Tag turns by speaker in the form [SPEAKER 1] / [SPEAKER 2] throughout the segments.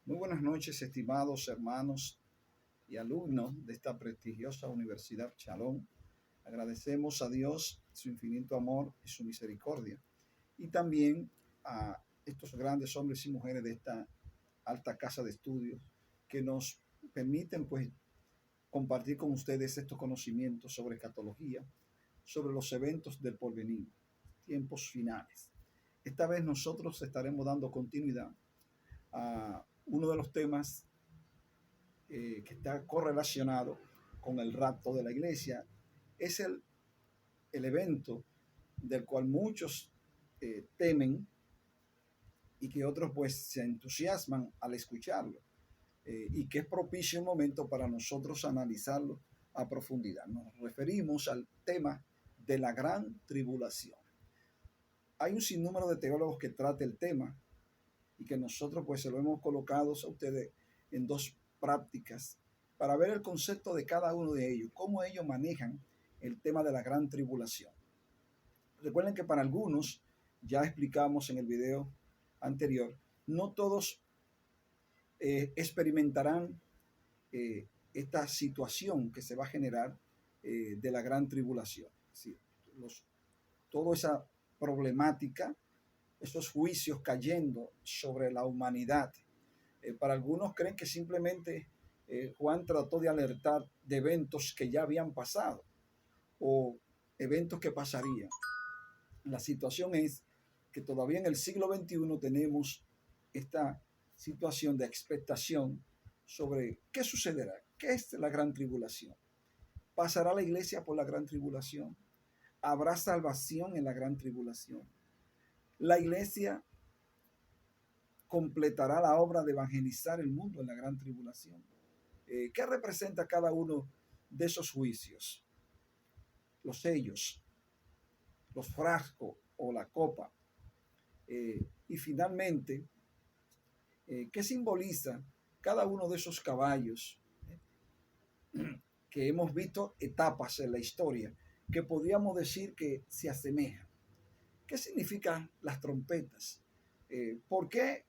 [SPEAKER 1] Muy buenas noches, estimados hermanos y alumnos de esta prestigiosa Universidad Shalom. Agradecemos a Dios su infinito amor y su misericordia. Y también a estos grandes hombres y mujeres de esta alta casa de estudios que nos permiten pues compartir con ustedes estos conocimientos sobre escatología, sobre los eventos del porvenir, tiempos finales. Esta vez nosotros estaremos dando continuidad a uno de los temas que está correlacionado con el rapto de la iglesia. Es el evento del cual muchos temen y que otros pues se entusiasman al escucharlo, y que es propicio un momento para nosotros analizarlo a profundidad. Nos referimos al tema de la gran tribulación. Hay un sinnúmero de teólogos que trata el tema y que nosotros pues se lo hemos colocado a ustedes en dos prácticas para ver el concepto de cada uno de ellos, cómo ellos manejan el tema de la gran tribulación. Recuerden que para algunos, ya explicamos en el video anterior, no todos experimentarán esta situación que se va a generar de la gran tribulación. ¿Sí? Toda esa problemática, esos juicios cayendo sobre la humanidad. Para algunos creen que simplemente Juan trató de alertar de eventos que ya habían pasado o eventos que pasarían. La situación es que todavía en el siglo XXI tenemos esta situación de expectación sobre qué sucederá, qué es la gran tribulación. ¿Pasará la iglesia por la gran tribulación? ¿Habrá salvación en la gran tribulación? ¿La iglesia completará la obra de evangelizar el mundo en la gran tribulación? ¿Qué representa cada uno de esos juicios? Los sellos, los frascos o la copa. Y finalmente, ¿qué simboliza cada uno de esos caballos que hemos visto etapas en la historia que podríamos decir que se asemejan? ¿Qué significan las trompetas? ¿Por qué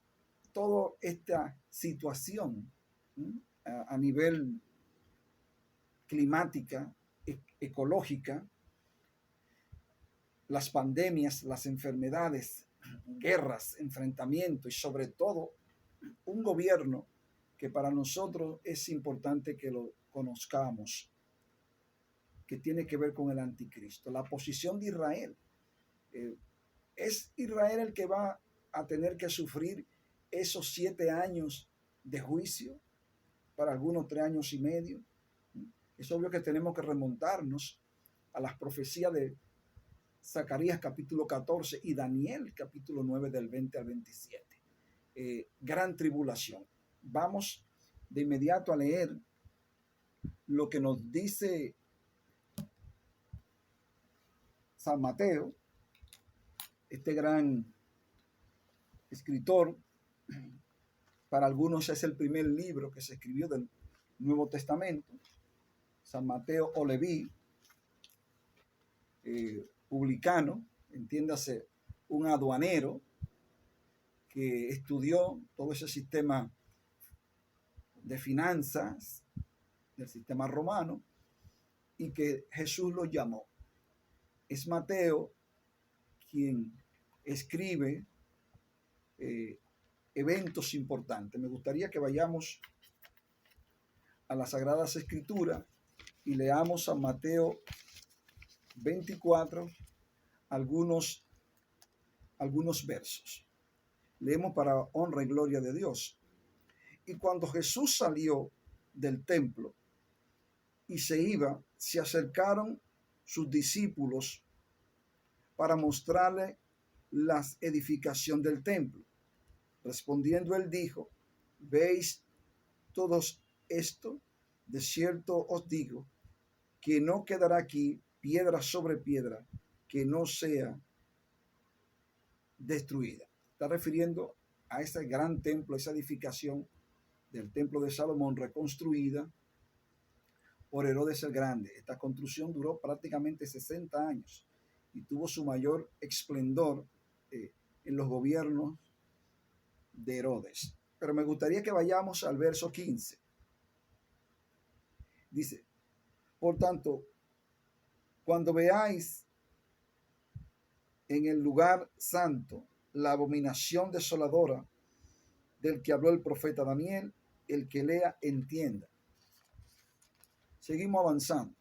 [SPEAKER 1] toda esta situación a nivel climática, ecológica, las pandemias, las enfermedades, guerras, enfrentamientos y sobre todo un gobierno que para nosotros es importante que lo conozcamos, que tiene que ver con el anticristo, la posición de Israel? ¿Es Israel el que va a tener que sufrir esos 7 años de juicio? Para algunos 3 años y medio. Es obvio que tenemos que remontarnos a las profecías de Zacarías capítulo 14 y Daniel capítulo 9 del 20 al 27. Gran tribulación. Vamos de inmediato a leer lo que nos dice San Mateo, este gran escritor. Para algunos es el primer libro que se escribió del Nuevo Testamento. San Mateo o Leví, publicano, entiéndase, un aduanero que estudió todo ese sistema de finanzas del sistema romano y que Jesús lo llamó. Es Mateo quien escribe eventos importantes. Me gustaría que vayamos a las Sagradas Escrituras y leamos San Mateo 24, algunos versos. Leemos para honra y gloria de Dios. Y cuando Jesús salió del templo y se iba, se acercaron sus discípulos para mostrarle la edificación del templo. Respondiendo él dijo: ¿veis todos esto? De cierto os digo que no quedará aquí piedra sobre piedra que no sea destruida. Está refiriendo a ese gran templo, esa edificación del templo de Salomón reconstruida por Herodes el Grande. Esta construcción duró prácticamente 60 años y tuvo su mayor esplendor en los gobiernos de Herodes. pero me gustaría que vayamos al verso 15. Dice, por tanto, cuando veáis en el lugar santo la abominación desoladora del que habló el profeta Daniel, el que lea entienda. Seguimos avanzando.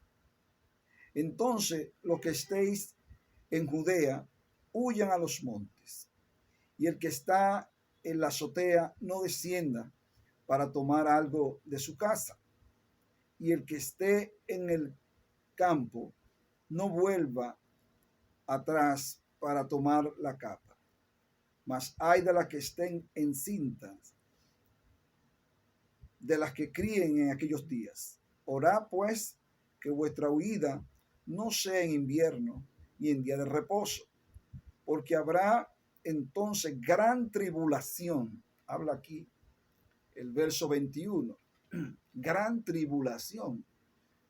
[SPEAKER 1] Entonces, los que estéis en Judea, huyan a los montes, y el que está en la azotea no descienda para tomar algo de su casa, y el que esté en el campo no vuelva atrás para tomar la capa. Mas hay de las que estén encintas, de las que críen en aquellos días. Orad pues que vuestra huida no sea en invierno y en día de reposo, porque habrá entonces gran tribulación. Habla aquí el verso 21. Gran tribulación.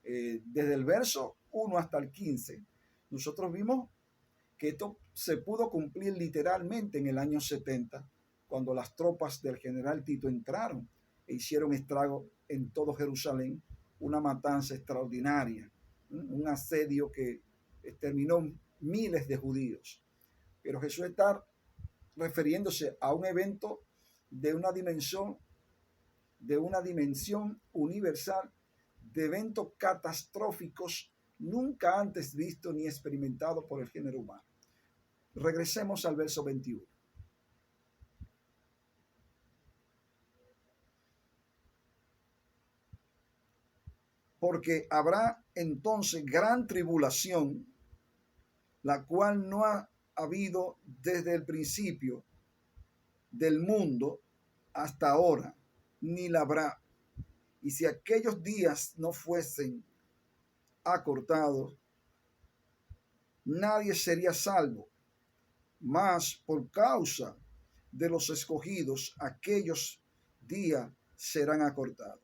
[SPEAKER 1] Desde el verso 1 hasta el 15, nosotros vimos que esto se pudo cumplir literalmente en el año 70, cuando las tropas del general Tito entraron e hicieron estrago en todo Jerusalén, una matanza extraordinaria, un asedio que exterminó miles de judíos. Pero Jesús está refiriéndose a un evento de una dimensión universal, de eventos catastróficos nunca antes visto ni experimentado por el género humano. Regresemos al verso 21. Porque habrá entonces gran tribulación, la cual no ha habido desde el principio del mundo hasta ahora, ni la habrá. Y si aquellos días no fuesen acortados, nadie sería salvo, mas por causa de los escogidos, aquellos días serán acortados.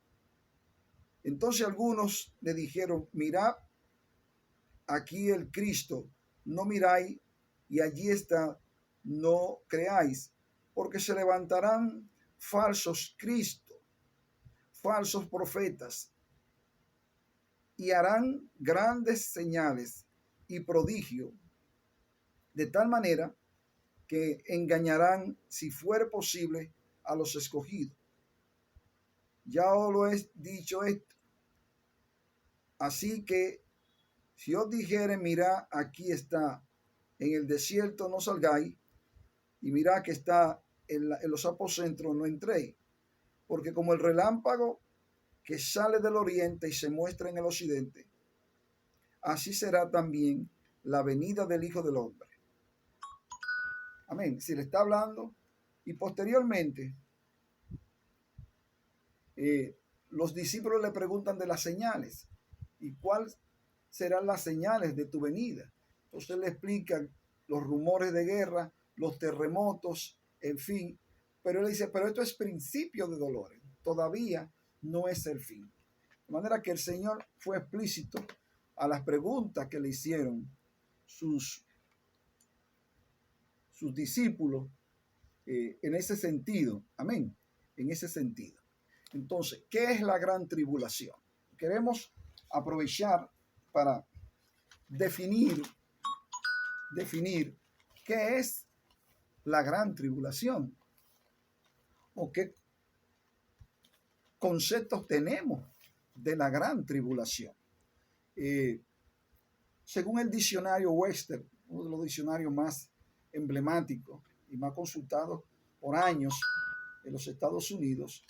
[SPEAKER 1] Entonces algunos le dijeron, mirad aquí el Cristo, no miráis, y allí está, no creáis, porque se levantarán falsos Cristos, falsos profetas, y harán grandes señales y prodigios, de tal manera que engañarán, si fuere posible, a los escogidos. Ya os lo he dicho esto. Así que si os dijere, mirad, aquí está, en el desierto no salgáis, y mirad que está en los aposentos, no entréis, porque como el relámpago que sale del oriente y se muestra en el occidente, así será también la venida del Hijo del Hombre. Amén. Si le está hablando, y posteriormente los discípulos le preguntan de las señales, y cuáles serán las señales de tu venida. Entonces le explican los rumores de guerra, los terremotos, en fin. Pero él dice, pero esto es principio de dolores, todavía no es el fin. De manera que el Señor fue explícito a las preguntas que le hicieron sus discípulos en ese sentido. Amén. En ese sentido. Entonces, ¿qué es la gran tribulación? Queremos aprovechar para definir qué es la gran tribulación o qué conceptos tenemos de la gran tribulación. Según el diccionario Webster, uno de los diccionarios más emblemáticos y más consultados por años en los Estados Unidos,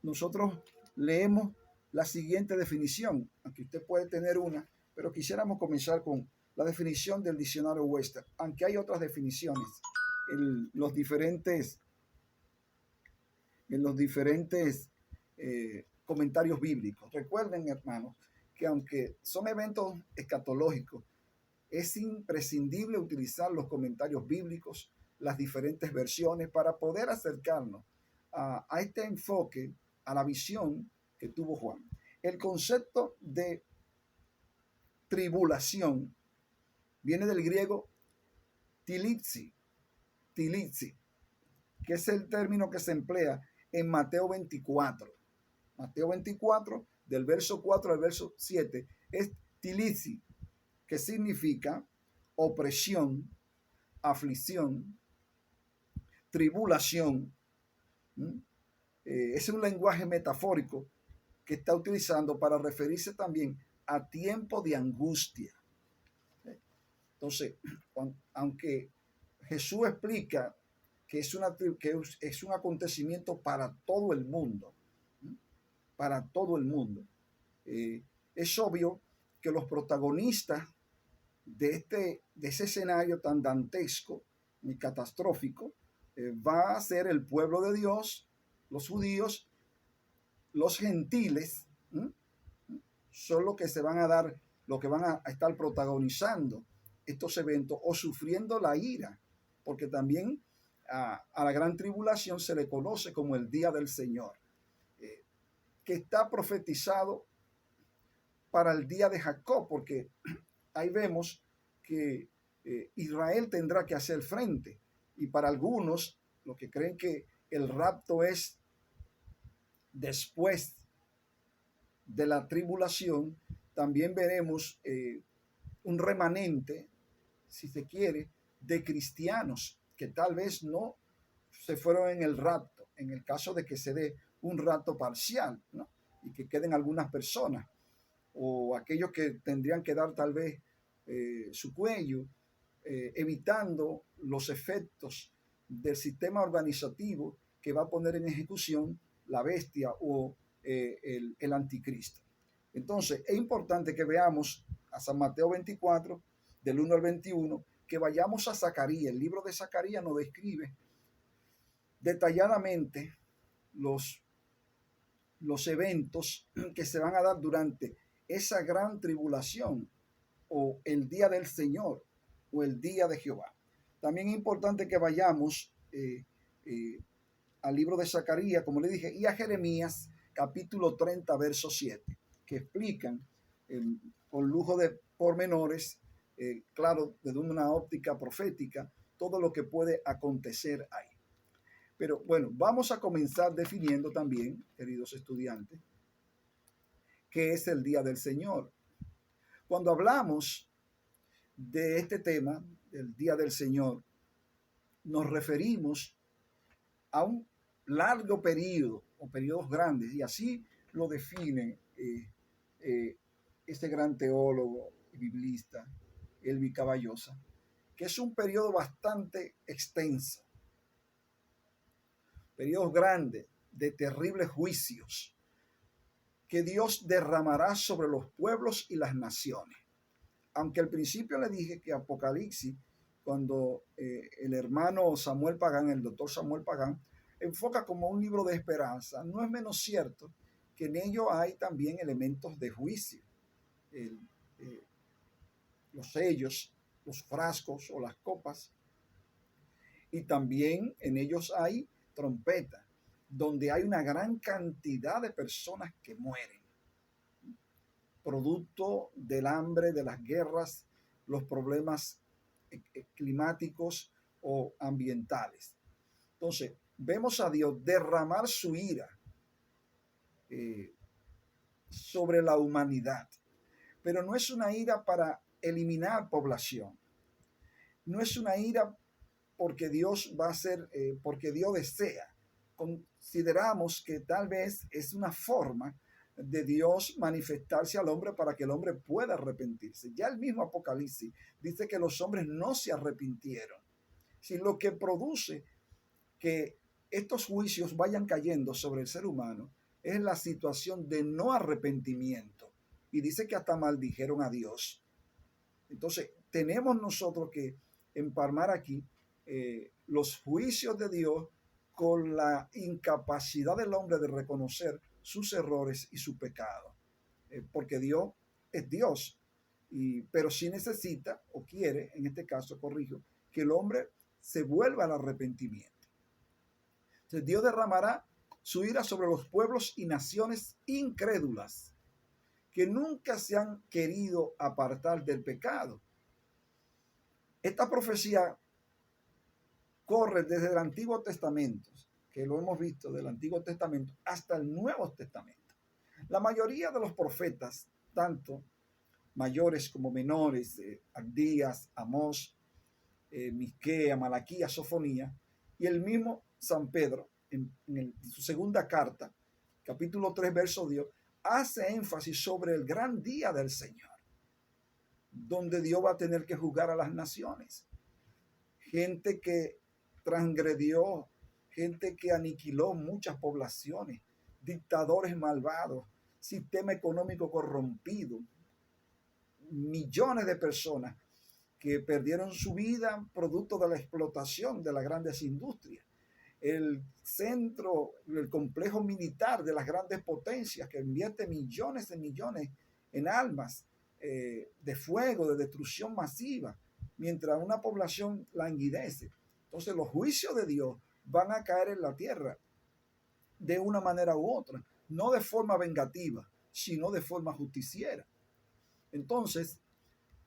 [SPEAKER 1] nosotros leemos la siguiente definición, aunque usted puede tener una, pero quisiéramos comenzar con la definición del diccionario Webster, aunque hay otras definiciones en los diferentes comentarios bíblicos. Recuerden, hermanos, que aunque son eventos escatológicos, es imprescindible utilizar los comentarios bíblicos, las diferentes versiones, para poder acercarnos a este enfoque, a la visión que tuvo Juan. El concepto de tribulación viene del griego tilitsi, que es el término que se emplea en Mateo 24. Mateo 24, del verso 4 al verso 7, es tilici, que significa opresión, aflicción, tribulación. Es un lenguaje metafórico que está utilizando para referirse también a tiempo de angustia. Entonces, aunque Jesús explica que es un acontecimiento para todo el mundo, para todo el mundo, es obvio que los protagonistas de ese escenario tan dantesco y catastrófico va a ser el pueblo de Dios, los judíos, los gentiles, son los que se van a dar, los que van a estar protagonizando estos eventos o sufriendo la ira, porque también a la gran tribulación se le conoce como el día del Señor, que está profetizado para el día de Jacob, porque ahí vemos que Israel tendrá que hacer frente, y para algunos, los que creen que el rapto es después de la tribulación, también veremos un remanente, si se quiere, de cristianos que tal vez no se fueron en el rapto, en el caso de que se dé un rapto parcial, ¿no? Y que queden algunas personas, o aquellos que tendrían que dar tal vez su cuello, evitando los efectos del sistema organizativo que va a poner en ejecución la bestia o el anticristo. Entonces, es importante que veamos a San Mateo 24, del 1 al 21, que vayamos a Zacarías. El libro de Zacarías nos describe detalladamente los eventos que se van a dar durante esa gran tribulación o el día del Señor o el día de Jehová. También es importante que vayamos al libro de Zacarías, como le dije, y a Jeremías capítulo 30, verso 7, que explican con lujo de pormenores, claro, desde una óptica profética, todo lo que puede acontecer ahí. Pero bueno, vamos a comenzar definiendo también, queridos estudiantes, qué es el día del Señor. Cuando hablamos de este tema, del día del Señor, nos referimos a un largo periodo o periodos grandes, y así lo define este gran teólogo y biblista, Elvi Caballosa, que es un periodo bastante extenso, periodos grandes de terribles juicios que Dios derramará sobre los pueblos y las naciones. Aunque al principio le dije que Apocalipsis, cuando el hermano Samuel Pagán, el doctor Samuel Pagán, enfoca como un libro de esperanza, no es menos cierto que en ello hay también elementos de juicio. Los sellos, los frascos o las copas, y también en ellos hay trompetas, donde hay una gran cantidad de personas que mueren, producto del hambre, de las guerras, los problemas climáticos o ambientales. Entonces, vemos a Dios derramar su ira sobre la humanidad, pero no es una ira para eliminar población, no es una ira porque Dios va a hacer, porque Dios desea. Consideramos que tal vez es una forma de Dios manifestarse al hombre para que el hombre pueda arrepentirse. Ya el mismo Apocalipsis dice que los hombres no se arrepintieron. Si lo que produce que estos juicios vayan cayendo sobre el ser humano es la situación de no arrepentimiento. Y dice que hasta maldijeron a Dios. Entonces, tenemos nosotros que empalmar aquí los juicios de Dios con la incapacidad del hombre de reconocer sus errores y su pecado, porque Dios es Dios, pero sí necesita o quiere, en este caso corrijo, que el hombre se vuelva al arrepentimiento. Entonces Dios derramará su ira sobre los pueblos y naciones incrédulas que nunca se han querido apartar del pecado. Esta profecía corre desde el Antiguo Testamento, que lo hemos visto del Antiguo Testamento, hasta el Nuevo Testamento. La mayoría de los profetas, tanto mayores como menores, Abdías, Amós, Miquea, Malaquías, Sofonía, y el mismo San Pedro, en su segunda carta, capítulo 3, verso 10, hace énfasis sobre el gran día del Señor, donde Dios va a tener que juzgar a las naciones. Gente que transgredió, gente que aniquiló muchas poblaciones, dictadores malvados, sistema económico corrompido, millones de personas que perdieron su vida producto de la explotación de las grandes industrias. El centro, el complejo militar de las grandes potencias que invierte millones de millones en armas de fuego, de destrucción masiva, mientras una población languidece. Entonces los juicios de Dios van a caer en la tierra de una manera u otra, no de forma vengativa, sino de forma justiciera. Entonces,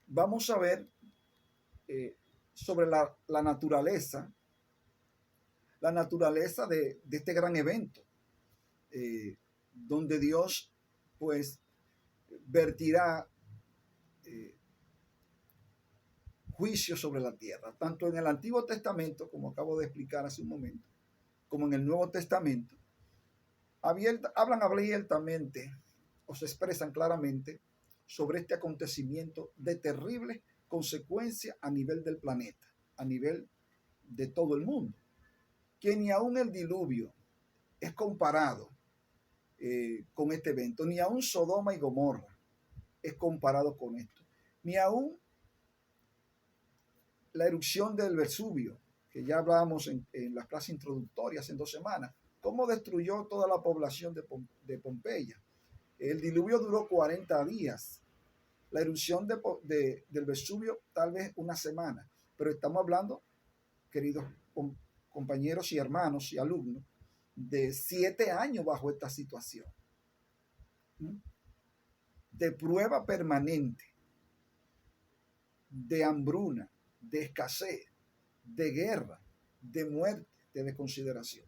[SPEAKER 1] vamos a ver sobre la naturaleza de este gran evento, donde Dios pues vertirá juicio sobre la tierra, tanto en el Antiguo Testamento, como acabo de explicar hace un momento, como en el Nuevo Testamento. Hablan abiertamente o se expresan claramente sobre este acontecimiento de terribles consecuencias a nivel del planeta, a nivel de todo el mundo, que ni aún el diluvio es comparado con este evento, ni aún Sodoma y Gomorra es comparado con esto, ni aún la erupción del Vesubio, que ya hablábamos en las clases introductorias en 2 semanas, cómo destruyó toda la población de Pompeya. El diluvio duró 40 días. La erupción del Vesubio tal vez una semana. Pero estamos hablando, queridos compañeros y hermanos y alumnos, de 7 años bajo esta situación. De prueba permanente, de hambruna, de escasez, de guerra, de muerte, de desconsideración.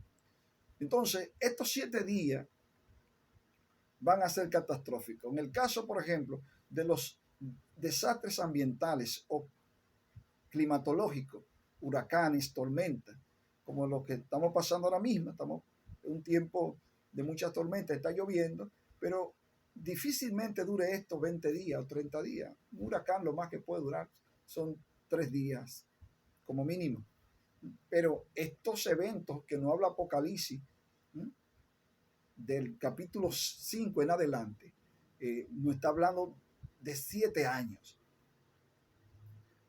[SPEAKER 1] Entonces, estos 7 días van a ser catastróficos. En el caso, por ejemplo, de los desastres ambientales o climatológicos, huracanes, tormentas, como lo que estamos pasando ahora mismo, estamos en un tiempo de muchas tormentas, está lloviendo, pero difícilmente dure esto 20 días o 30 días. Un huracán lo más que puede durar son 3 días, como mínimo. Pero estos eventos que no habla Apocalipsis, del capítulo 5 en adelante, nos está hablando de 7 años.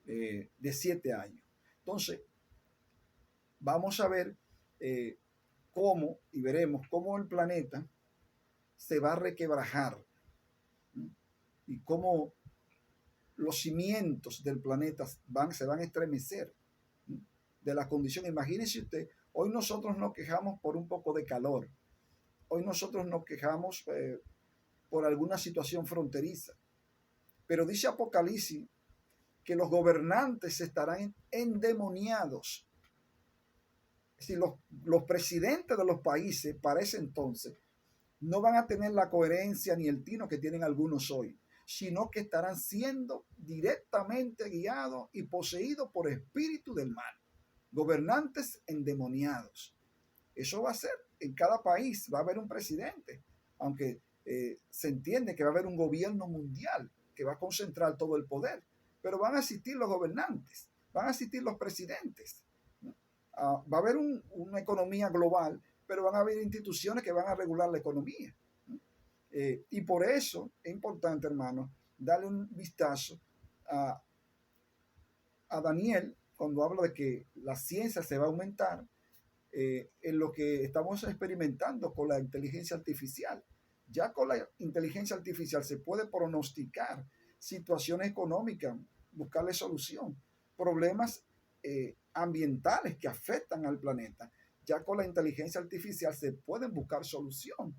[SPEAKER 1] De 7 años. Entonces, vamos a ver cómo, y veremos cómo el planeta se va a requebrajar, ¿sí? Y cómo los cimientos del planeta se van a estremecer, ¿sí? De la condición. Imagínense usted, hoy nosotros nos quejamos por un poco de calor, hoy nosotros nos quejamos por alguna situación fronteriza, pero dice Apocalipsis que los gobernantes estarán endemoniados. Es decir, los presidentes de los países para ese entonces no van a tener la coherencia ni el tino que tienen algunos hoy, sino que estarán siendo directamente guiados y poseídos por espíritu del mal. Gobernantes endemoniados. Eso va a ser, en cada país va a haber un presidente, aunque se entiende que va a haber un gobierno mundial que va a concentrar todo el poder, pero van a existir los gobernantes, van a existir los presidentes. Va a haber una economía global, pero van a haber instituciones que van a regular la economía. Y por eso es importante, hermano, darle un vistazo a Daniel cuando habla de que la ciencia se va a aumentar, en lo que estamos experimentando con la inteligencia artificial. Ya con la inteligencia artificial se puede pronosticar situaciones económicas, buscarle solución, problemas ambientales que afectan al planeta. Ya con la inteligencia artificial se pueden buscar solución.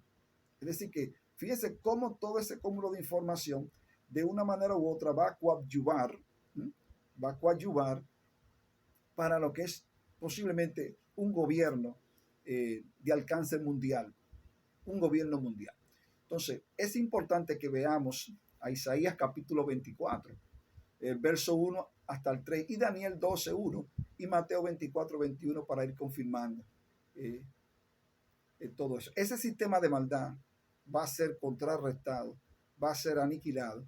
[SPEAKER 1] Es decir que fíjense cómo todo ese cúmulo de información de una manera u otra va a coadyuvar para lo que es posiblemente un gobierno de alcance mundial, un gobierno mundial. Entonces, es importante que veamos a Isaías capítulo 24, el verso 1 hasta el 3, y Daniel 12, 1, y Mateo 24, 21, para ir confirmando todo eso. Ese sistema de maldad va a ser contrarrestado, va a ser aniquilado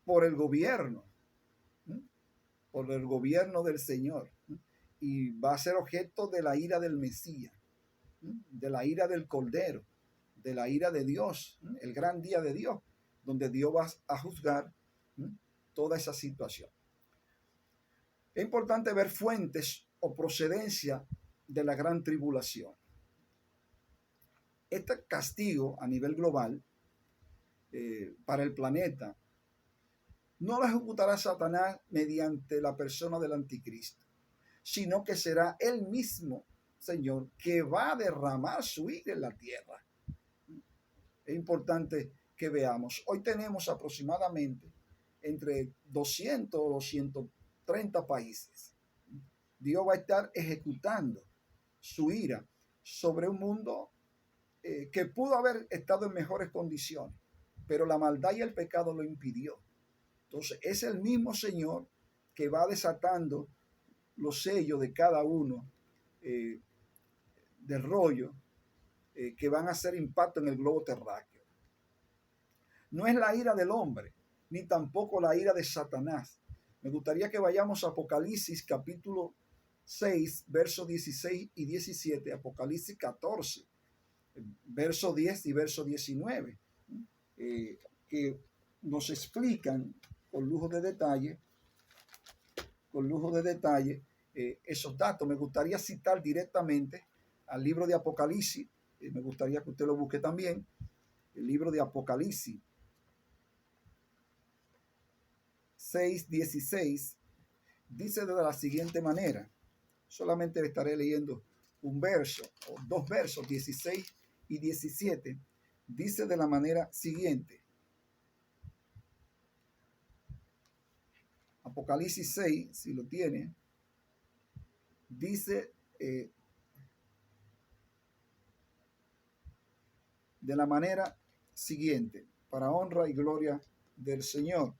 [SPEAKER 1] por el gobierno, por el gobierno del Señor, y va a ser objeto de la ira del Mesías, de la ira del Cordero, de la ira de Dios, el gran día de Dios, donde Dios va a juzgar toda esa situación. Es importante ver fuentes o procedencia de la gran tribulación. Este castigo a nivel global para el planeta no lo ejecutará Satanás mediante la persona del anticristo, sino que será él mismo, Señor, que va a derramar su ira en la tierra. Es importante que veamos. Hoy tenemos aproximadamente entre 200 o 230 países. Dios va a estar ejecutando su ira sobre un mundo que pudo haber estado en mejores condiciones, pero la maldad y el pecado lo impidió. Entonces es el mismo Señor que va desatando los sellos de cada uno del rollo que van a hacer impacto en el globo terráqueo. No es la ira del hombre, ni tampoco la ira de Satanás. Me gustaría que vayamos a Apocalipsis capítulo 6, versos 16 y 17, Apocalipsis 14, verso 10 y verso 19, que nos explican con lujo de detalle, esos datos. Me gustaría citar directamente al libro de Apocalipsis, me gustaría que usted lo busque también, el libro de Apocalipsis 6:16, dice de la siguiente manera. Solamente estaré leyendo un verso o dos versos, 16 y 17. Dice de la manera siguiente. Apocalipsis 6, si lo tiene, dice de la manera siguiente, para honra y gloria del Señor.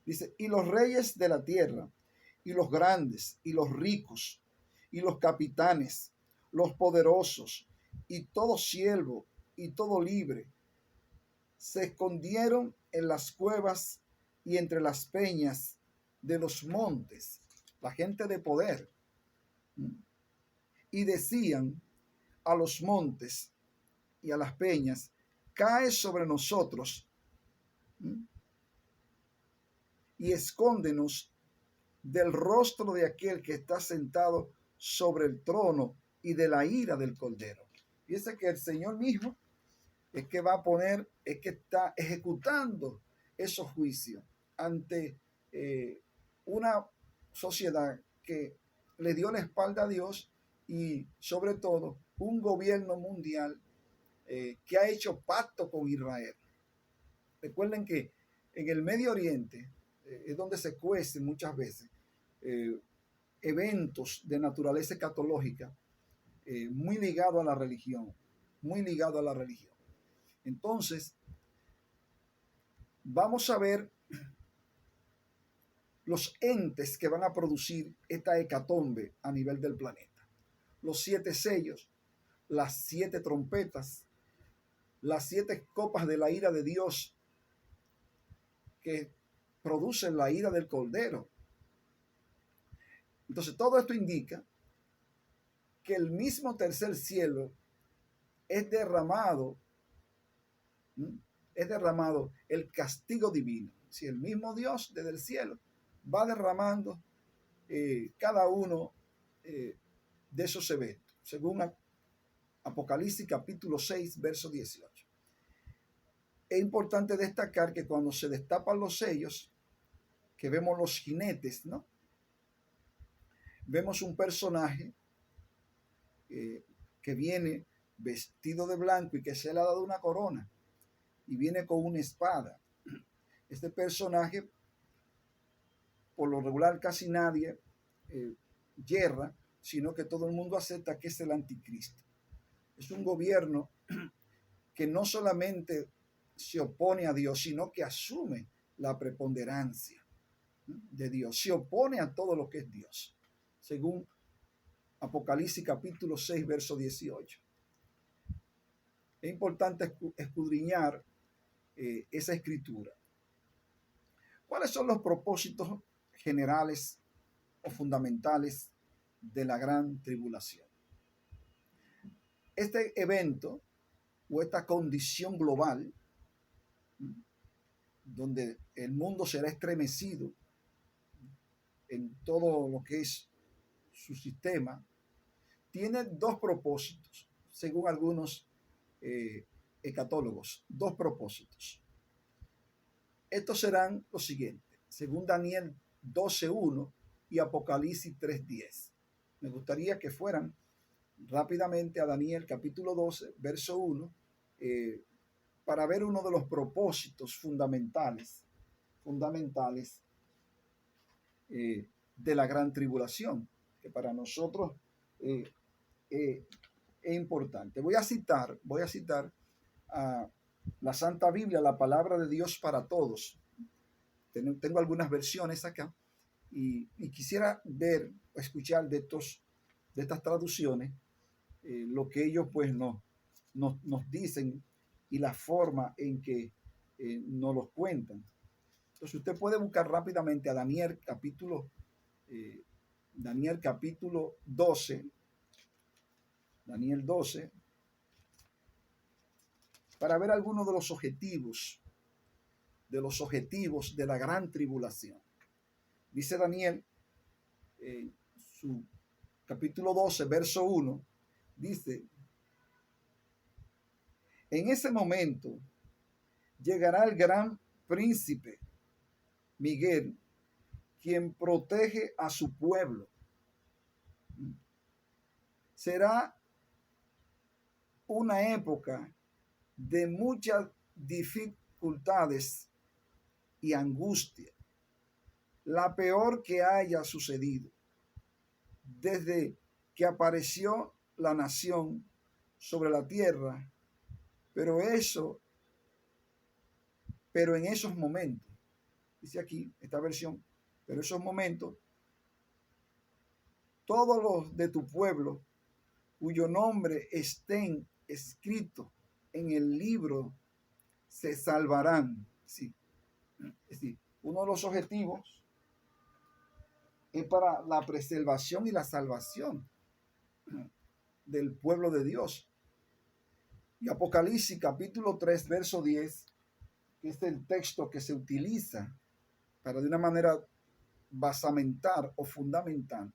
[SPEAKER 1] Dice, y los reyes de la tierra, y los grandes, y los ricos, y los capitanes, los poderosos, y todo siervo, y todo libre, se escondieron en las cuevas y entre las peñas de los montes, la gente de poder, y decían a los montes y a las peñas, cae sobre nosotros y escóndenos del rostro de aquel que está sentado sobre el trono y de la ira del Cordero. Fíjense que el Señor mismo es que va a poner, es que está ejecutando esos juicios ante una sociedad que le dio la espalda a Dios y sobre todo un gobierno mundial que ha hecho pacto con Israel. Recuerden que en el Medio Oriente es donde se cuecen muchas veces eventos de naturaleza escatológica muy ligado a la religión, muy ligado a la religión. Entonces, vamos a ver los entes que van a producir esta hecatombe a nivel del planeta. Los 7 sellos, las 7 trompetas, las 7 copas de la ira de Dios que producen la ira del Cordero. Entonces, todo esto indica que el mismo tercer cielo es derramado el castigo divino. Si el mismo Dios desde el cielo va derramando cada uno de esos eventos, según Apocalipsis capítulo 6, verso 18. Es importante destacar que cuando se destapan los sellos, que vemos los jinetes, ¿no? Vemos un personaje que viene vestido de blanco y que se le ha dado una corona y viene con una espada. Este personaje por lo regular casi nadie yerra, sino que todo el mundo acepta que es el anticristo. Es un gobierno que no solamente se opone a Dios, sino que asume la preponderancia de Dios, se opone a todo lo que es Dios, según Apocalipsis capítulo 6, verso 18. Es importante escudriñar esa escritura. ¿Cuáles son los propósitos generales o fundamentales de la gran tribulación? Este evento o esta condición global, donde el mundo será estremecido en todo lo que es su sistema, tiene dos propósitos, según algunos escatólogos, dos propósitos. Estos serán los siguientes, según Daniel 12:1 y Apocalipsis 3:10. Me gustaría que fueran rápidamente a Daniel capítulo 12, verso 1, para ver uno de los propósitos fundamentales de la gran tribulación, que para nosotros es importante. Voy a citar a la Santa Biblia, la palabra de Dios para todos. Tengo algunas versiones acá y quisiera ver o escuchar de estas traducciones lo que ellos pues nos dicen y la forma en que nos los cuentan. Entonces usted puede buscar rápidamente a Daniel capítulo 12, Daniel 12, para ver algunos de los objetivos de la gran tribulación. Dice Daniel, su capítulo 12, verso 1, dice: en ese momento llegará el gran príncipe Miguel, quien protege a su pueblo. Será una época de muchas dificultades y angustia, la peor que haya sucedido desde que apareció la nación sobre la tierra, pero en esos momentos, dice aquí esta versión, pero esos momentos, todos los de tu pueblo cuyo nombre estén escritos en el libro se salvarán. Sí. Es decir, uno de los objetivos es para la preservación y la salvación del pueblo de Dios. Y Apocalipsis capítulo 3, verso 10, que es el texto que se utiliza para de una manera basamentar o fundamental,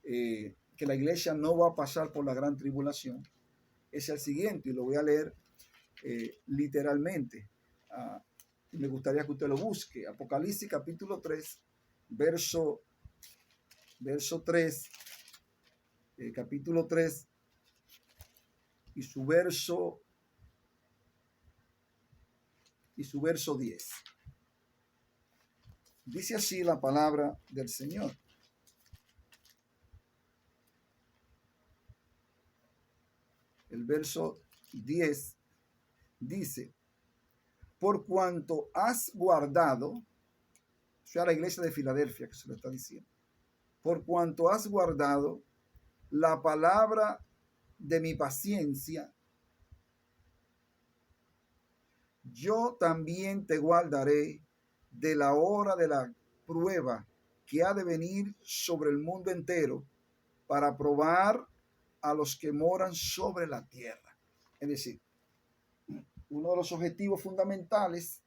[SPEAKER 1] que la iglesia no va a pasar por la gran tribulación, es el siguiente, y lo voy a leer literalmente. Me gustaría que usted lo busque. Apocalipsis capítulo 3, verso 3, capítulo 3 y su verso 10. Dice así la palabra del Señor. El verso 10 dice: por cuanto has guardado, o sea, la iglesia de Filadelfia que se lo está diciendo, por cuanto has guardado la palabra de mi paciencia, yo también te guardaré de la hora de la prueba que ha de venir sobre el mundo entero para probar a los que moran sobre la tierra. Es decir, uno de los objetivos fundamentales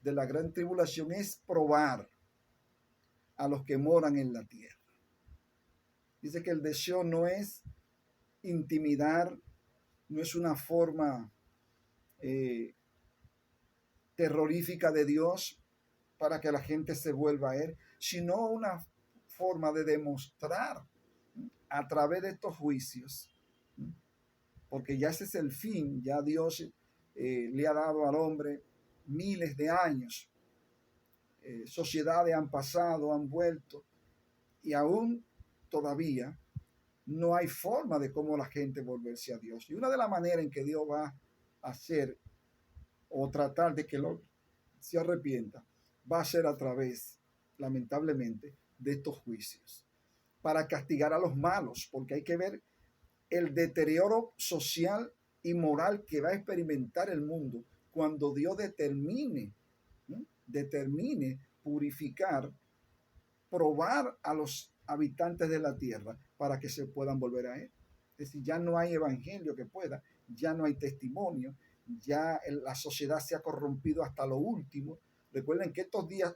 [SPEAKER 1] de la gran tribulación es probar a los que moran en la tierra. Dice que el deseo no es intimidar, no es una forma terrorífica de Dios para que la gente se vuelva a él, sino una forma de demostrar a través de estos juicios, porque ya ese es el fin, ya Dios le ha dado al hombre miles de años sociedades han pasado, han vuelto, y aún todavía no hay forma de cómo la gente volverse a Dios. Y una de las maneras en que Dios va a hacer o tratar de que se arrepienta va a ser a través, lamentablemente, de estos juicios para castigar a los malos, porque hay que ver el deterioro social y moral que va a experimentar el mundo cuando Dios determine, ¿no? Determine purificar, probar a los habitantes de la tierra para que se puedan volver a Él. Es decir, ya no hay evangelio que pueda, ya no hay testimonio, ya la sociedad se ha corrompido hasta lo último. Recuerden que estos días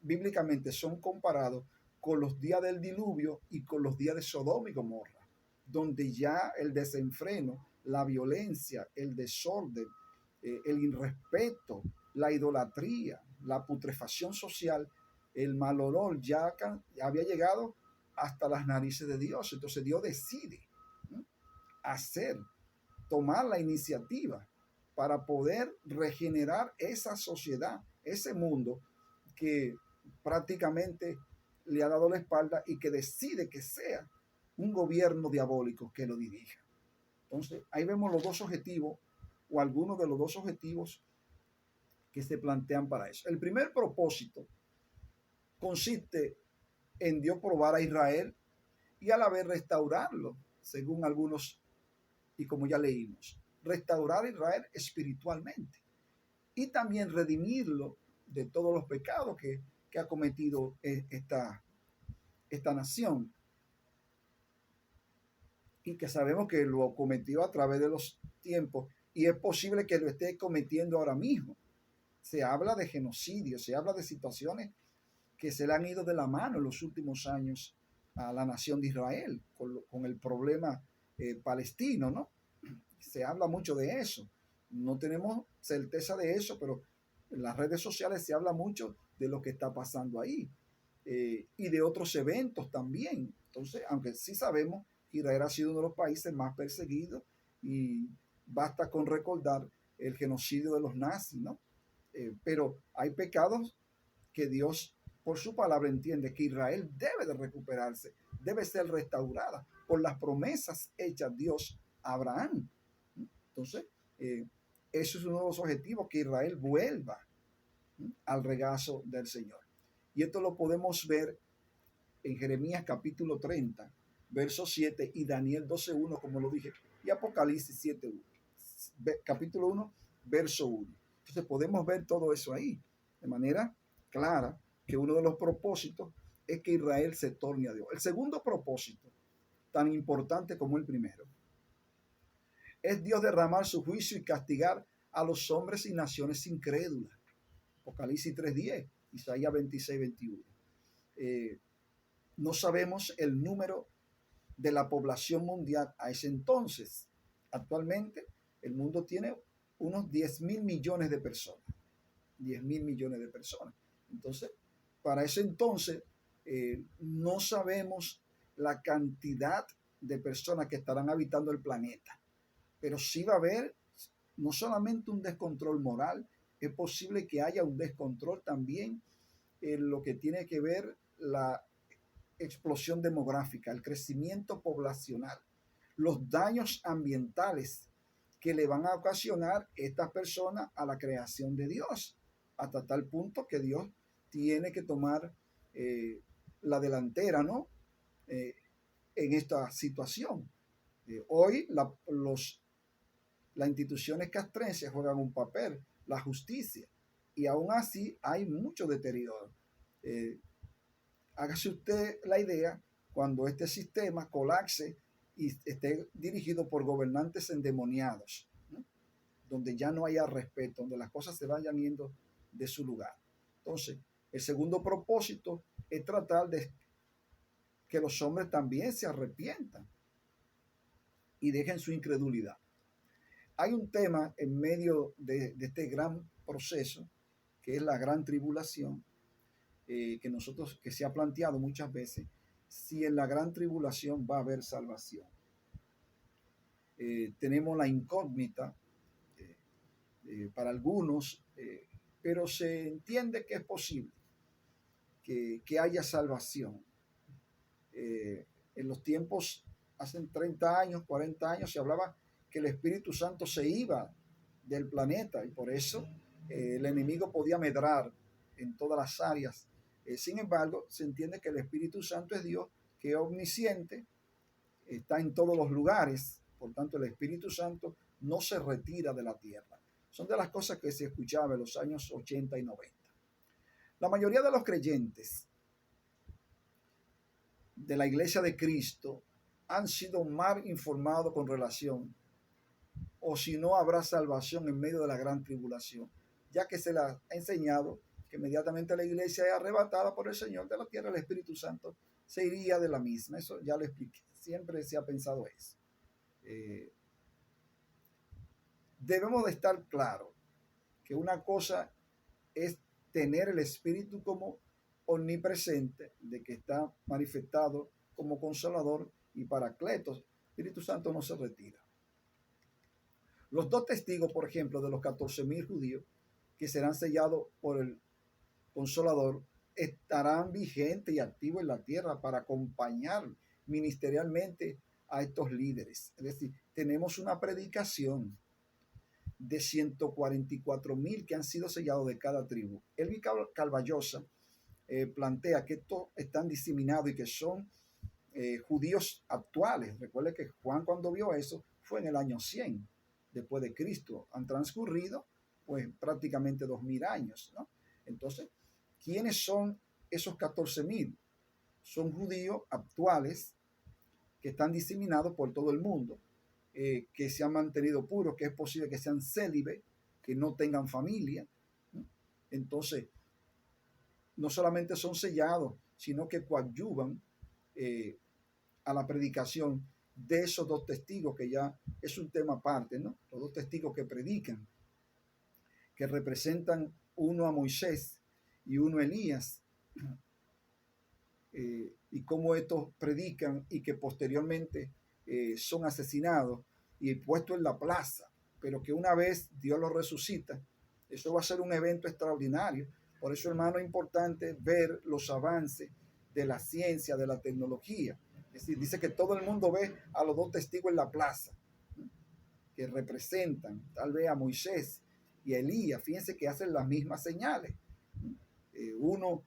[SPEAKER 1] bíblicamente son comparados con los días del diluvio y con los días de Sodoma y Gomorra, donde ya el desenfreno, la violencia, el desorden, el irrespeto, la idolatría, la putrefacción social, el mal olor ya había llegado hasta las narices de Dios. Entonces Dios decide, ¿no?, hacer, tomar la iniciativa para poder regenerar esa sociedad, ese mundo que prácticamente le ha dado la espalda y que decide que sea un gobierno diabólico que lo dirija. Entonces, ahí vemos los dos objetivos o algunos de los dos objetivos que se plantean para eso. El primer propósito consiste en Dios probar a Israel y a la vez restaurarlo, según algunos, y como ya leímos, restaurar a Israel espiritualmente y también redimirlo de todos los pecados que ha cometido esta nación y que sabemos que lo cometió a través de los tiempos y es posible que lo esté cometiendo ahora mismo. Se habla de genocidio, se habla de situaciones que se le han ido de la mano en los últimos años a la nación de Israel con el problema palestino, ¿no? Se habla mucho de eso. No tenemos certeza de eso, pero en las redes sociales se habla mucho de lo que está pasando ahí y de otros eventos también. Entonces, aunque sí sabemos que Israel ha sido uno de los países más perseguidos y basta con recordar el genocidio de los nazis, ¿no? Pero hay pecados que Dios, por su palabra, entiende que Israel debe de recuperarse, debe ser restaurada por las promesas hechas Dios a Abraham. Entonces, eso es uno de los objetivos, que Israel vuelva al regazo del Señor. Y esto lo podemos ver en Jeremías capítulo 30, verso 7 y Daniel 12:1, como lo dije, y Apocalipsis 7:1, capítulo 1, verso 1. Entonces podemos ver todo eso ahí, de manera clara, que uno de los propósitos es que Israel se torne a Dios. El segundo propósito, tan importante como el primero, es Dios derramar su juicio y castigar a los hombres y naciones incrédulas. Apocalipsis 3:10, Isaías 26:21. No sabemos el número de la población mundial a ese entonces. Actualmente el mundo tiene unos 10.000 millones de personas. 10.000 millones de personas. Entonces, para ese entonces, no sabemos la cantidad de personas que estarán habitando el planeta, pero sí va a haber no solamente un descontrol moral, es posible que haya un descontrol también en lo que tiene que ver la explosión demográfica, el crecimiento poblacional, los daños ambientales que le van a ocasionar estas personas a la creación de Dios, hasta tal punto que Dios tiene que tomar la delantera, ¿no? En esta situación. Hoy las instituciones castrenses juegan un papel, la justicia, y aún así hay mucho deterioro. Hágase usted la idea cuando este sistema colapse y esté dirigido por gobernantes endemoniados, ¿no?, donde ya no haya respeto, donde las cosas se vayan yendo de su lugar. Entonces, el segundo propósito es tratar de que los hombres también se arrepientan y dejen su incredulidad. Hay un tema en medio de este gran proceso, que es la gran tribulación, que se ha planteado muchas veces, si en la gran tribulación va a haber salvación. Tenemos la incógnita para algunos, pero se entiende que es posible. que haya salvación. En los tiempos, hace 30 años, 40 años, se hablaba que el Espíritu Santo se iba del planeta y por eso el enemigo podía medrar en todas las áreas. Sin embargo, se entiende que el Espíritu Santo es Dios, que es omnisciente, está en todos los lugares. Por tanto, el Espíritu Santo no se retira de la tierra. Son de las cosas que se escuchaba en los años 80 y 90. La mayoría de los creyentes de la Iglesia de Cristo han sido mal informados con relación, o si no habrá salvación en medio de la gran tribulación, ya que se les ha enseñado que inmediatamente la iglesia es arrebatada por el Señor de la tierra, el Espíritu Santo se iría de la misma. Eso ya lo expliqué, siempre se ha pensado eso. Debemos de estar claros que una cosa es tener el Espíritu como omnipresente, de que está manifestado como Consolador y Paracletos. El Espíritu Santo no se retira. Los dos testigos, por ejemplo, de los 14,000 judíos que serán sellados por el Consolador, estarán vigentes y activos en la tierra para acompañar ministerialmente a estos líderes. Es decir, tenemos una predicación de 144,000 que han sido sellados de cada tribu. Elvi Calvallosa plantea que estos están diseminados y que son judíos actuales. Recuerde que Juan, cuando vio eso, fue en el año 100 después de Cristo. Han transcurrido pues prácticamente 2000 años, ¿no? Entonces, ¿quiénes son esos 14,000? Son judíos actuales que están diseminados por todo el mundo, que se han mantenido puros, que es posible que sean célibes, que no tengan familia, ¿no? Entonces, no solamente son sellados, sino que coadyuvan a la predicación de esos dos testigos, que ya es un tema aparte, ¿no? Los dos testigos que predican, que representan uno a Moisés y uno a Elías, y cómo estos predican y que posteriormente son asesinados y puestos en la plaza, pero que una vez Dios los resucita. Eso va a ser un evento extraordinario. Por eso, hermano, es importante ver los avances de la ciencia, de la tecnología. Es decir, dice que todo el mundo ve a los dos testigos en la plaza, ¿no?, que representan tal vez a Moisés y a Elías. Fíjense que hacen las mismas señales. Uno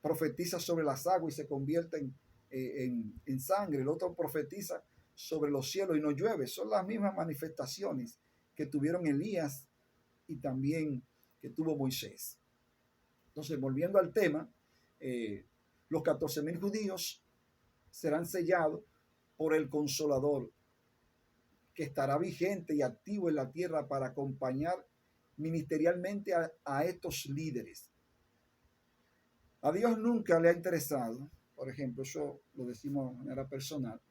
[SPEAKER 1] profetiza sobre las aguas y se convierte en sangre. El otro profetiza sobre los cielos y no llueve. Son las mismas manifestaciones que tuvieron Elías y también que tuvo Moisés. Entonces, volviendo al tema, los 14,000 judíos serán sellados por el Consolador, que estará vigente y activo en la tierra para acompañar ministerialmente a estos líderes. A Dios nunca le ha interesado, por ejemplo, eso lo decimos de manera personal,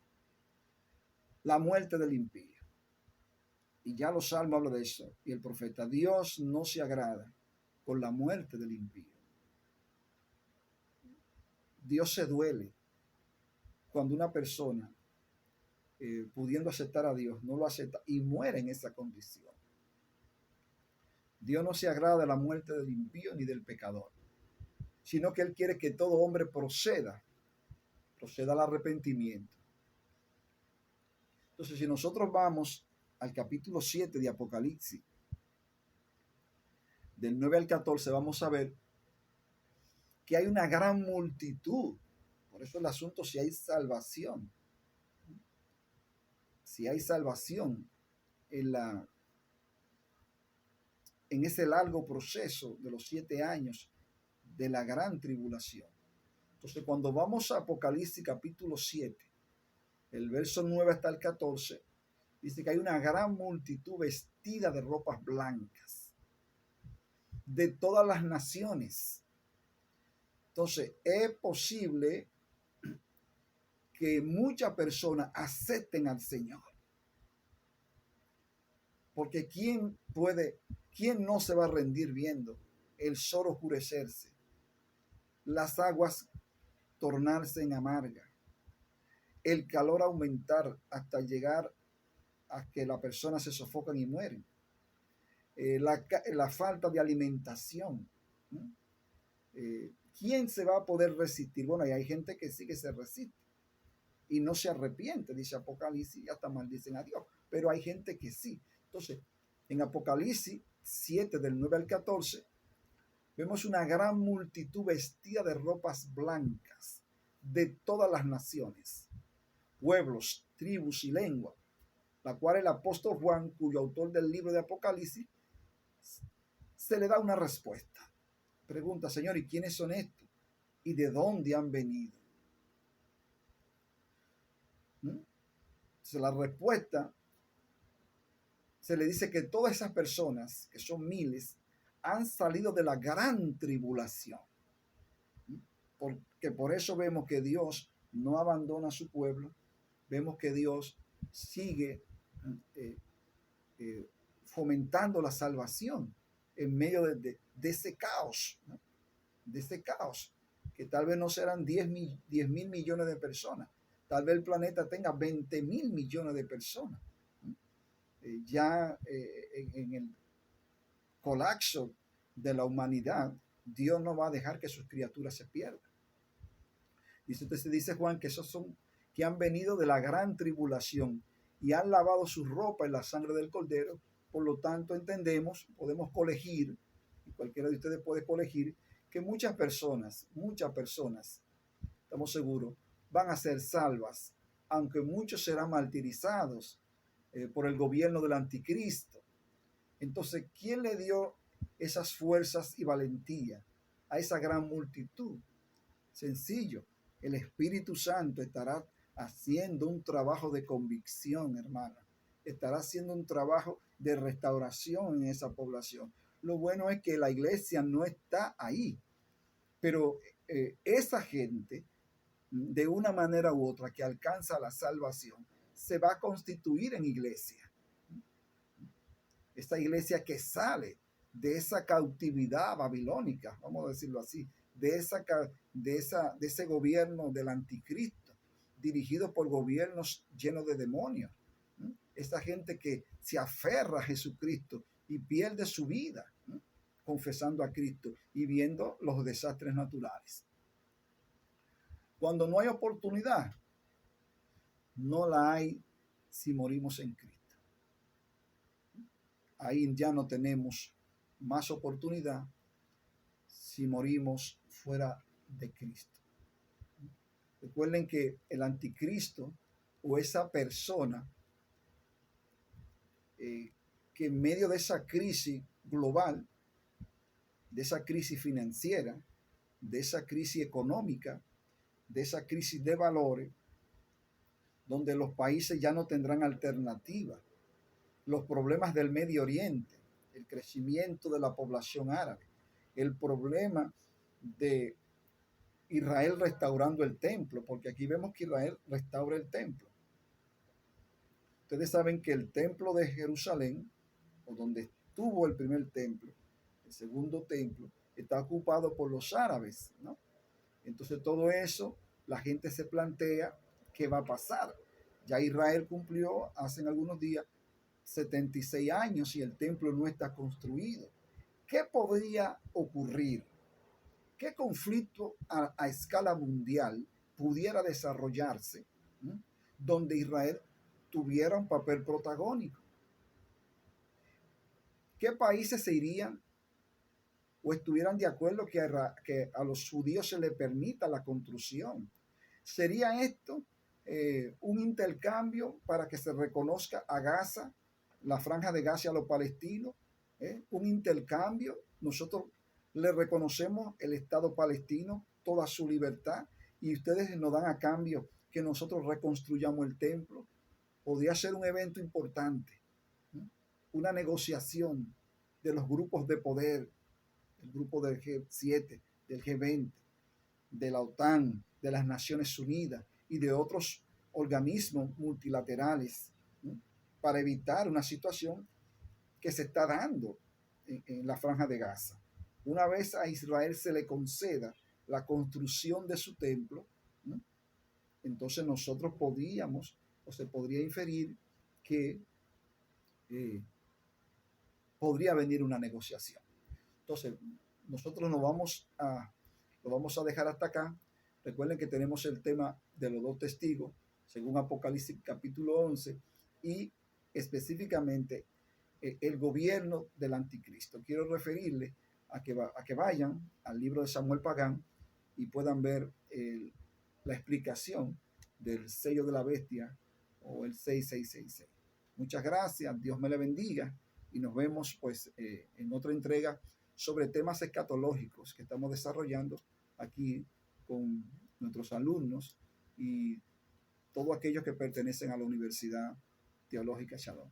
[SPEAKER 1] la muerte del impío. Y ya los salmos hablan de eso. Y el profeta: Dios no se agrada con la muerte del impío. Dios se duele cuando una persona, pudiendo aceptar a Dios, no lo acepta y muere en esa condición. Dios no se agrada de la muerte del impío ni del pecador, sino que Él quiere que todo hombre proceda al arrepentimiento. Entonces, si nosotros vamos al capítulo 7 de Apocalipsis, del 9 al 14, vamos a ver que hay una gran multitud. Por eso el asunto, si hay salvación. Si hay salvación en ese largo proceso de los 7 años de la gran tribulación. Entonces, cuando vamos a Apocalipsis capítulo 7, el verso 9 hasta el 14, dice que hay una gran multitud vestida de ropas blancas, de todas las naciones. Entonces, es posible que muchas personas acepten al Señor. Porque ¿quién no se va a rendir viendo el sol oscurecerse, las aguas tornarse en amarga, el calor aumentar hasta llegar a que las personas se sofocan y mueren, la falta de alimentación, ¿no? ¿quién se va a poder resistir? Bueno, y hay gente que sí que se resiste y no se arrepiente, dice Apocalipsis, y hasta maldicen a Dios, pero hay gente que sí. Entonces, en Apocalipsis 7, del 9 al 14, vemos una gran multitud vestida de ropas blancas de todas las naciones, pueblos, tribus y lenguas, la cual el apóstol Juan, cuyo autor del libro de Apocalipsis, se le da una respuesta. Pregunta, Señor, ¿y quiénes son estos? ¿Y de dónde han venido? Entonces, la respuesta se le dice que todas esas personas, que son miles, han salido de la gran tribulación. Porque por eso vemos que Dios no abandona a su pueblo, vemos que Dios sigue fomentando la salvación en medio de ese caos, ¿no? De ese caos, que tal vez no serán 10 mil millones de personas, tal vez el planeta tenga 20 mil millones de personas. En el colapso de la humanidad, Dios no va a dejar que sus criaturas se pierdan. Dice Juan que esos son que han venido de la gran tribulación y han lavado su ropa en la sangre del Cordero. Por lo tanto, podemos colegir, y cualquiera de ustedes puede colegir, que muchas personas, estamos seguros, van a ser salvas, aunque muchos serán martirizados por el gobierno del anticristo. Entonces, ¿quién le dio esas fuerzas y valentía a esa gran multitud? Sencillo, el Espíritu Santo estará haciendo un trabajo de convicción, hermano. Estará haciendo un trabajo de restauración en esa población. Lo bueno es que la iglesia no está ahí, pero esa gente, de una manera u otra, que alcanza la salvación, se va a constituir en iglesia. Esta iglesia que sale de esa cautividad babilónica, vamos a decirlo así, de ese gobierno del anticristo, dirigido por gobiernos llenos de demonios. Esta gente que se aferra a Jesucristo y pierde su vida, confesando a Cristo y viendo los desastres naturales. Cuando no hay oportunidad, no la hay si morimos en Cristo. Ahí ya no tenemos más oportunidad si morimos fuera de Cristo. Recuerden que el anticristo o esa persona que en medio de esa crisis global, de esa crisis financiera, de esa crisis económica, de esa crisis de valores, donde los países ya no tendrán alternativa, los problemas del Medio Oriente, el crecimiento de la población árabe, el problema de Israel restaurando el templo, porque aquí vemos que Israel restaura el templo. Ustedes saben que el templo de Jerusalén, o donde estuvo el primer templo, el segundo templo, está ocupado por los árabes, ¿no? Entonces todo eso, la gente se plantea qué va a pasar. Ya Israel cumplió hace algunos días 76 años y el templo no está construido. ¿Qué podría ocurrir? ¿Qué conflicto a escala mundial pudiera desarrollarse donde Israel tuviera un papel protagónico? ¿Qué países se irían o estuvieran de acuerdo que a los judíos se les permita la construcción? ¿Sería esto un intercambio para que se reconozca a Gaza, la franja de Gaza, a los palestinos? Un intercambio. Nosotros le reconocemos el Estado palestino, toda su libertad, y ustedes nos dan a cambio que nosotros reconstruyamos el templo. Podría ser un evento importante, una negociación de los grupos de poder, el grupo del G7, del G20, de la OTAN, de las Naciones Unidas y de otros organismos multilaterales, para evitar una situación que se está dando en la franja de Gaza. Una vez a Israel se le conceda la construcción de su templo, entonces nosotros podríamos, o se podría inferir que podría venir una negociación. Entonces, nosotros nos vamos a Lo vamos a dejar hasta acá. Recuerden que tenemos el tema de los dos testigos, según Apocalipsis capítulo 11, y específicamente el gobierno del anticristo. Quiero referirle a que vayan al libro de Samuel Pagán y puedan ver la explicación del sello de la bestia o el 6666. Muchas gracias, Dios me le bendiga y nos vemos pues en otra entrega sobre temas escatológicos que estamos desarrollando aquí con nuestros alumnos y todos aquellos que pertenecen a la Universidad Teológica Shalom.